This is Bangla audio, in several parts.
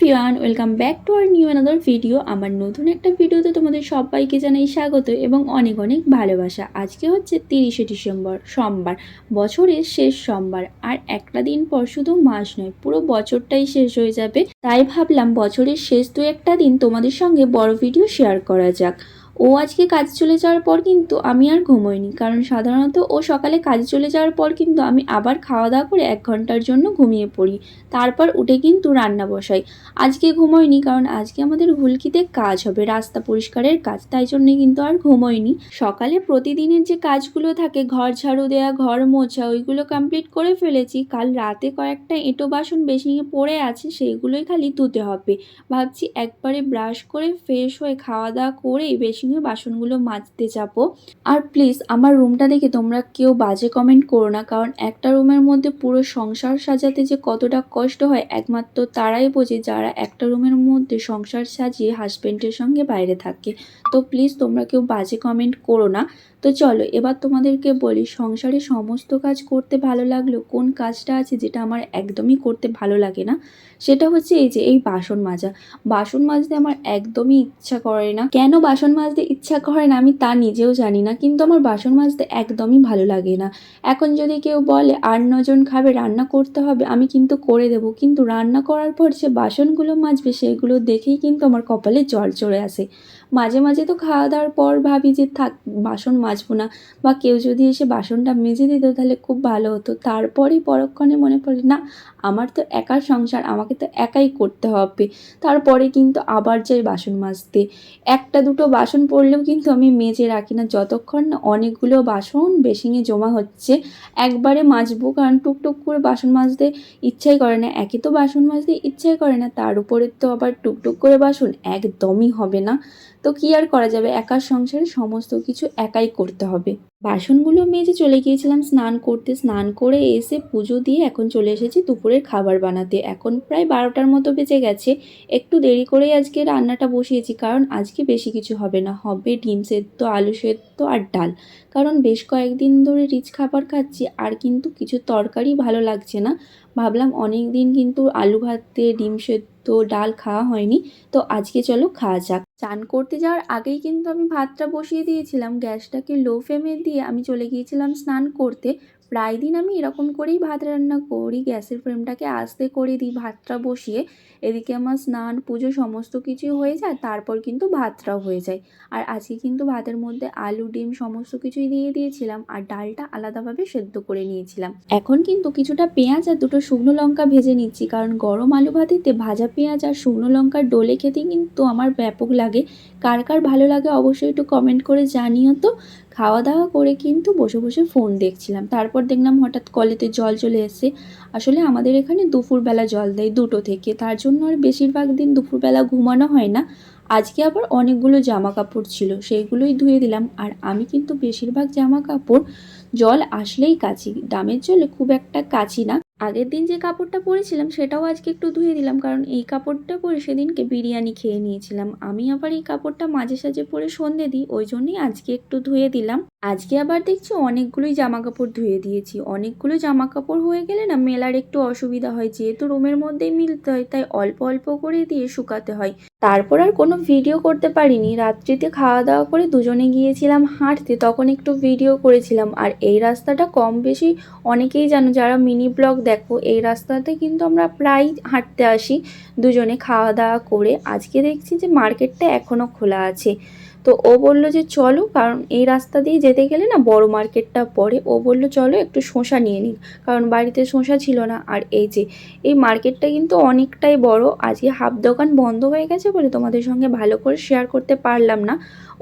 Everyone, welcome back to our new another video. আমার নতুন একটা ভিডিওতে তোমাদের সবাইকে জানাই স্বাগত এবং অনেক অনেক ভালোবাসা। আজকে হচ্ছে 30শে ডিসেম্বর, সোমবার, বছরের শেষ সোমবার। আর একটা দিন পর শুধু মাস নয়, পুরো বছরটাই শেষ হয়ে যাবে। তাই ভাবলাম বছরের শেষ দু একটা দিন তোমাদের সঙ্গে বড় ভিডিও শেয়ার করা যাক। ও আজকে কাজে চলে যাওয়ার পর কিন্তু আমি আর ঘুমোইনি, কারণ সাধারণত ও সকালে কাজে চলে যাওয়ার পর কিন্তু আমি আবার খাওয়া দাওয়া করে 1 ঘন্টার জন্য ঘুমিয়ে পড়ি, তারপর উঠে কিন্তু রান্না বসাই। আজকে ঘুমোইনি কারণ আজকে আমাদের হুলকিতে কাজ হবে, রাস্তা পরিষ্কারের কাজ, তাই জন্যে কিন্তু আর ঘুমোইনি। সকালে প্রতিদিনের যে কাজগুলো থাকে, ঘর ঝাড়ু দেওয়া, ঘর মোছা, ওইগুলো কমপ্লিট করে ফেলেছি। কাল রাতে কয়েকটা এঁটো বাসন বেসিনে পড়ে আছে, সেইগুলোই খালি ধুতে হবে। ভাবছি একবারে ব্রাশ করে ফ্রেশ হয়ে খাওয়া দাওয়া করেই বেসিনে বাসনগুলো মাজতে যাবো। আর প্লিজ আমার রুমটা দেখে তোমরা কেউ বাজে কমেন্ট করো না, কারণ একটা রুমের মধ্যে পুরো সংসার সাজাতে যে কতটা কষ্ট হয় একমাত্র তারাই বোঝে যারা একটা রুমের মধ্যে সংসার সাজিয়ে হাজবেন্ডের সঙ্গে বাইরে থাকে। তো প্লিজ তোমরা কেউ বাজে কমেন্ট করো না। তো চলো এবার তোমাদেরকে বলি, সংসারে সমস্ত কাজ করতে ভালো লাগলেও কোন কাজটা আছে যেটা আমার একদমই করতে ভালো লাগে না, সেটা হচ্ছে এই বাসন মাজা। বাসন মাজতে আমার একদমই ইচ্ছা করে না। কেন বাসন মাজতে ইচ্ছা করে না আমি তা নিজেও জানি না, কিন্তু আমার বাসন মাজতে একদমই ভালো লাগে না। এখন যদি কেউ বলে 8-9 জন খাবে, রান্না করতে হবে, আমি কিন্তু করে দেবো, কিন্তু রান্না করার পর যে বাসনগুলো মাজবে সেগুলো দেখেই কিন্তু আমার কপালে জল চড়ে আসে। মাঝে মাঝে তো খাওয়া দাওয়ার পর ভাবি যে থাক, বাসন মাজবো না, বা কেউ যদি এসে বাসনটা মেজে দিত তাহলে খুব ভালো হতো। তারপরেই পরক্ষণে মনে পড়ে না, আমার তো একার সংসার, আমাকে তো একাই করতে হবে। তারপরে কিন্তু আবার যাই বাসন মাজতে। একটা দুটো বাসন পড়লেও কিন্তু আমি মেজে রাখি না, যতক্ষণ না অনেকগুলো বাসন বেসিনে জমা হচ্ছে একবারে মাজবো। কারণ টুকটুক করে বাসন মাজতে ইচ্ছাই করে না, একে তো বাসন মাজতে ইচ্ছাই করে না, তার উপরে তো আবার টুকটুক করে বাসন একদমই হবে না। তো কি আর করা যাবে, একার সংসারে সমস্ত কিছু একাই করতে হবে। বাসনগুলো মেজে চলে গিয়েছিলাম স্নান করতে, স্নান করে এসে পুজো দিয়ে এখন চলে এসেছি দুপুরের খাবার বানাতে। এখন প্রায় 12টার মতো বেজে গেছে। একটু দেরি করেই আজকে রান্নাটা বসিয়েছি, কারণ আজকে বেশি কিছু হবে না, হবে ডিম সেদ্ধ, আলু সেদ্ধ আর ডাল। কারণ বেশ কয়েকদিন ধরে রিচ খাবার খাচ্ছি, আর কিন্তু কিছু তরকারি ভালো লাগছে না। ভাবলাম অনেক দিন কিন্তু আলু ভাত দিয়ে ডিম সেদ্ধ ডাল খাওয়া হয়নি, তো আজকে চলো খাওয়া যাক। চান করতে যাওয়ার আগেই কিন্তু আমি ভাতটা বসিয়ে দিয়েছিলাম, গ্যাসটাকে লো ফ্লেমে দিয়ে আমি চলে গিয়েছিলাম স্নান করতে। প্রায় দিন আমি এরকম করেই ভাত রান্না করি, গ্যাসের ফ্লেমটাকে আস্তে করে দিই ভাতটা বসিয়ে। এদিকে আমার স্নান পুজো সমস্ত কিছু হয়ে যায়, তারপর কিন্তু ভাতটাও হয়ে যায়। আর আজকে কিন্তু ভাতের মধ্যে আলু ডিম সমস্ত কিছুই দিয়ে দিয়েছিলাম, আর ডালটা আলাদাভাবে সেদ্ধ করে নিয়েছিলাম। এখন কিন্তু কিছুটা পেঁয়াজ আর দুটো শুকনো লঙ্কা ভেজে নিচ্ছি, কারণ গরম আলু ভাতেতে ভাজা পেঁয়াজ আর শুকনো লঙ্কার ডলে খেতে কিন্তু আমার ব্যাপক লাগে। কার কার ভালো লাগে অবশ্যই একটু কমেন্ট করে জানিও তো। খাওয়া দাওয়া করে কিন্তু বসে বসে ফোন দেখছিলাম, তারপর দেখলাম হঠাৎ কলেতে জল চলে এসেছে। আসলে আমাদের এখানে দুপুরবেলা জল দেয় 2টো থেকে, তার জন্য আর বেশিরভাগ দিন দুপুরবেলা ঘুমানো হয় না। আজকে আবার অনেকগুলো জামা কাপড় ছিল, সেইগুলোই ধুয়ে দিলাম। আর আমি কিন্তু বেশিরভাগ জামা কাপড় জল আসলেই কাচি, ডামের জলে খুব একটা কাচি না। আগের দিন যে কাপড়টা পরেছিলাম সেটাও আজকে একটু ধুয়ে দিলাম, কারণ এই কাপড়টা পরে সেদিনকে বিরিয়ানি খেয়ে নিয়েছিলাম। আমি আবার এই কাপড়টা মাঝে সাঝে পরে সন্ধে দিই, ওই জন্যই আজকে একটু ধুয়ে দিলাম। আজকে আবার দেখছি অনেকগুলোই জামা কাপড় ধুয়ে দিয়েছি। অনেকগুলো জামা কাপড় হয়ে গেলে না মেলার একটু অসুবিধা হয়, যেহেতু রুমের মধ্যেই মিলতে হয়, তাই অল্প অল্প করে দিয়ে শুকাতে হয়। তারপর আর কোনো ভিডিও করতে পারিনি। রাত্রিতে খাওয়া দাওয়া করে দুজনে গিয়েছিলাম হাঁটতে, তখন একটু ভিডিও করেছিলাম। আর এই রাস্তাটা কম বেশি অনেকেই জানো, যারা মিনি ব্লগ দেখো, এই রাস্তাতে কিন্তু আমরা প্রায় হাঁটতে আসি দুজনে খাওয়া দাওয়া করে। আজকে দেখছি যে মার্কেটটা এখনও খোলা আছে, তো ও বলল যে চলো, কারণ এই রাস্তা দিয়ে যেতে গেলে না বড় মার্কেটটা পড়ে। ও বলল চলো একটু শসা নিয়ে নিই, কারণ বাড়িতে শসা ছিল না। আর এই যে এই মার্কেটটা কিন্তু অনেকটাই বড়। আজকে হাফ দোকান বন্ধ হয়ে গেছে বলে তোমাদের সঙ্গে ভালো করে শেয়ার করতে পারলাম না।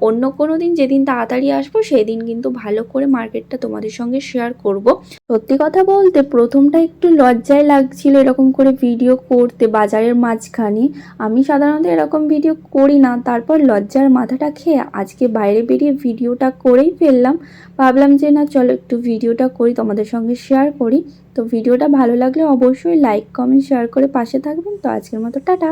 অন্য কোনো দিন যেদিন তাড়াতাড়ি আসবো সেদিন কিন্তু ভালো করে মার্কেটটা তোমাদের সঙ্গে শেয়ার করব। সত্যি কথা বলতে প্রথমটা একটু লজ্জায় লাগছিল এরকম করে ভিডিও করতে বাজারের মাঝখানে। আমি সাধারণত এরকম ভিডিও করি না, তারপর লজ্জার মাথাটা খেয়ে আজকে বাইরে বেরিয়ে ভিডিওটা করেই ফেললাম। ভাবলাম যে না চলো একটু ভিডিওটা করি, তোমাদের সঙ্গে শেয়ার করি। তো ভিডিওটা ভালো লাগলে অবশ্যই লাইক কমেন্ট শেয়ার করে পাশে থাকবেন। তো আজকের মতো টাটা।